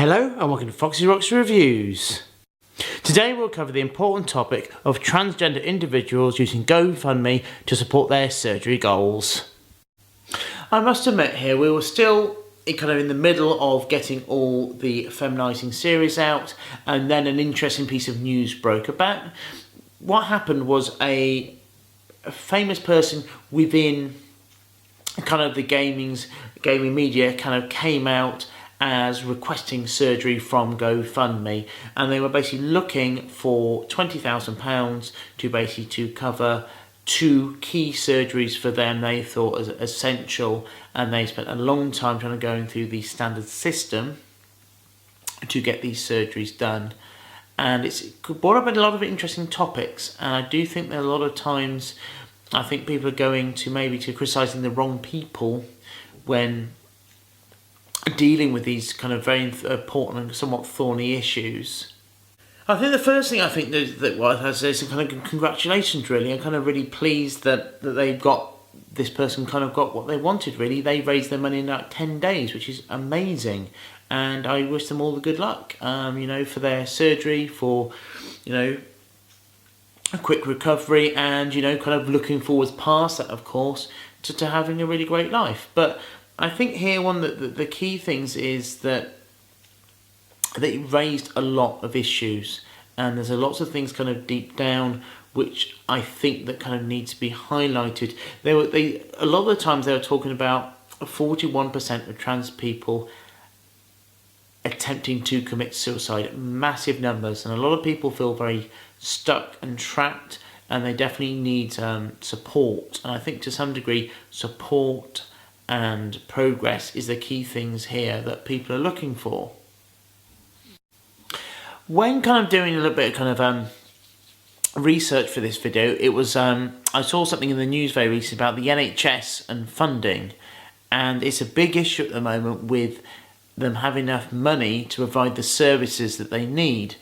Hello and welcome to Foxy Rocks Reviews. Today we'll cover the important topic of transgender individuals using GoFundMe to support their surgery goals. I must admit here we were still kind of in the middle of getting all the feminising series out, and then an interesting piece of news broke about. What happened was a famous person within kind of the gaming media kind of came out as requesting surgery from GoFundMe, and they were basically looking for £20,000 to cover two key surgeries for them they thought as essential, and they spent a long time trying to go through the standard system to get these surgeries done. And it's brought up a lot of interesting topics, and I do think that a lot of times I think people are going to maybe criticising the wrong people when dealing with these kind of very important and somewhat thorny issues. I think the first thing I think that was is kind of congratulations really. I'm kind of really pleased that they've got, this person kind of got what they wanted really. They raised their money in like 10 days, which is amazing. And I wish them all the good luck, for their surgery, for, a quick recovery, and, kind of looking forward past that, of course, to having a really great life. But I think here one of the key things is that they raised a lot of issues, and there's lots of things kind of deep down which I think that kind of need to be highlighted. A lot of the times they were talking about 41% of trans people attempting to commit suicide, massive numbers, and a lot of people feel very stuck and trapped, and they definitely need support. And I think to some degree support and progress is the key things here that people are looking for. When kind of doing a little bit of kind of research for this video, it was I saw something in the news very recently about the NHS and funding, and it's a big issue at the moment with them having enough money to provide the services that they need.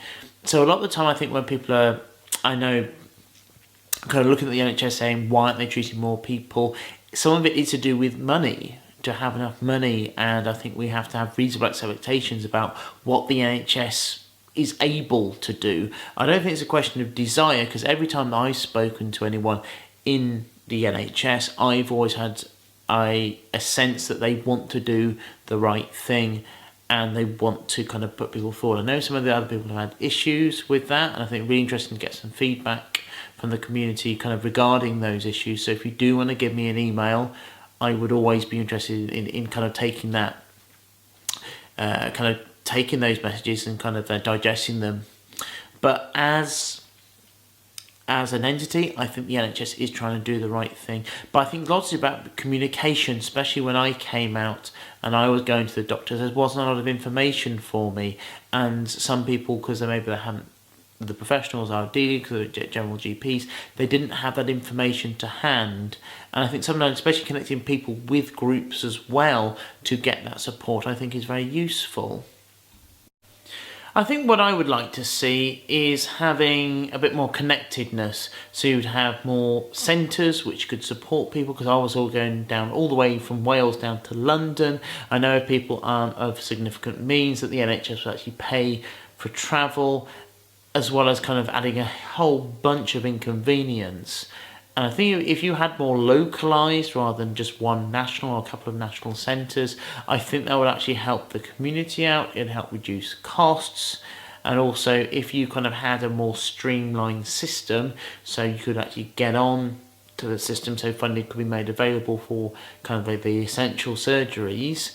So a lot of the time I think when people are, kind of looking at the NHS saying why aren't they treating more people, some of it is to do with money, to have enough money, and I think we have to have reasonable expectations about what the NHS is able to do. I don't think it's a question of desire, because every time that I've spoken to anyone in the NHS, I've always had a sense that they want to do the right thing and they want to kind of put people forward. I know some of the other people have had issues with that, and I think it's really interesting to get some feedback from the community kind of regarding those issues. So if you do want to give me an email, I would always be interested in kind of taking that, taking those messages and kind of digesting them. But as an entity, I think the NHS is trying to do the right thing. But I think lots about communication, especially when I came out and I was going to the doctors, there wasn't a lot of information for me. And some people, because maybe they hadn't, the professionals I was dealing with, the general GPs, they didn't have that information to hand. And I think sometimes, especially connecting people with groups as well to get that support, I think is very useful. I think what I would like to see is having a bit more connectedness, so you'd have more centres which could support people, because I was all going down all the way from Wales down to London. I know if people aren't of significant means that the NHS will actually pay for travel, as well as kind of adding a whole bunch of inconvenience. And I think if you had more localised rather than just one national or a couple of national centres, I think that would actually help the community out, it'd help reduce costs, and also if you kind of had a more streamlined system, so you could actually get on to the system, so funding could be made available for kind of the essential surgeries,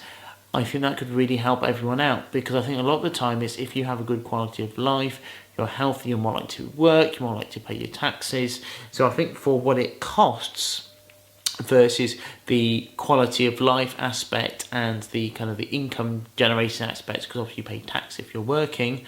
I think that could really help everyone out. Because I think a lot of the time is if you have a good quality of life, you're healthy, you're more likely to work, you're more likely to pay your taxes. So I think for what it costs versus the quality of life aspect and the kind of the income generation aspects, because obviously you pay tax if you're working,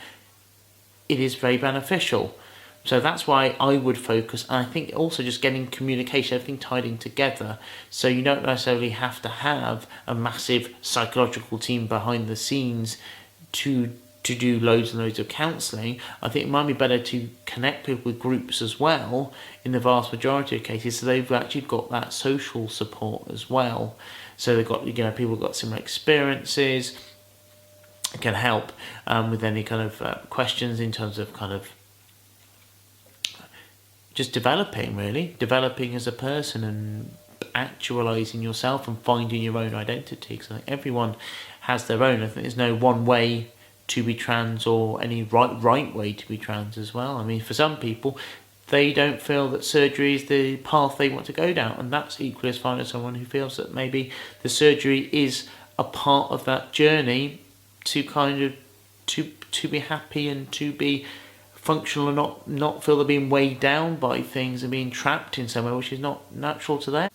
it is very beneficial. So that's why I would focus. And I think also just getting communication, everything tied in together. So you don't necessarily have to have a massive psychological team behind the scenes to do loads and loads of counselling. I think it might be better to connect people with groups as well in the vast majority of cases, so they've actually got that social support as well. So they've got, people got similar experiences, can help with any kind of questions in terms of kind of just developing as a person and actualizing yourself and finding your own identity. Because I think everyone has their own. I think there's no one way to be trans or any right way to be trans as well. I mean, for some people, they don't feel that surgery is the path they want to go down, and that's equally as fine as someone who feels that maybe the surgery is a part of that journey to kind of to be happy and to be functional and not feel they're being weighed down by things and being trapped in somewhere which is not natural to them.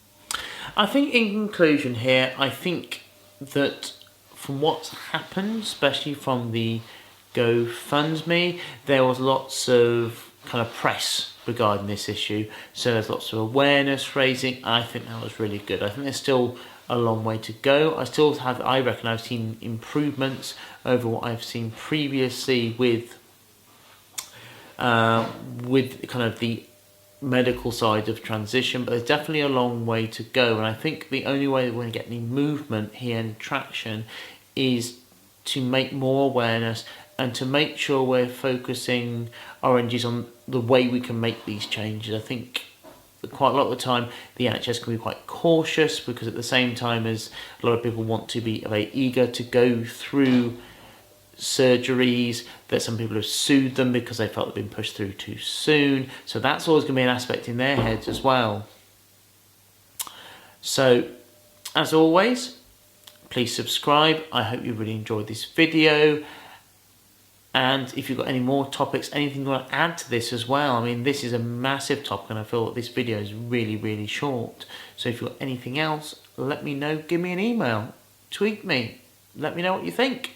I think in conclusion here, I think that from what's happened, especially from the GoFundMe, there was lots of kind of press regarding this issue, so there's lots of awareness raising, and I think that was really good. I think there's still a long way to go. I reckon I've seen improvements over what I've seen previously with kind of the medical side of transition, but there's definitely a long way to go, and I think the only way that we're going to get any movement here and traction is to make more awareness and to make sure we're focusing our energies on the way we can make these changes. I think quite a lot of the time the NHS can be quite cautious, because at the same time as a lot of people want to be very eager to go through surgeries, that some people have sued them because they felt they've been pushed through too soon. So that's always going to be an aspect in their heads as well. So as always, please subscribe. I hope you really enjoyed this video. And if you've got any more topics, anything you want to add to this as well, I mean, this is a massive topic and I feel that this video is really, really short. So if you've got anything else, let me know, give me an email, tweet me, let me know what you think.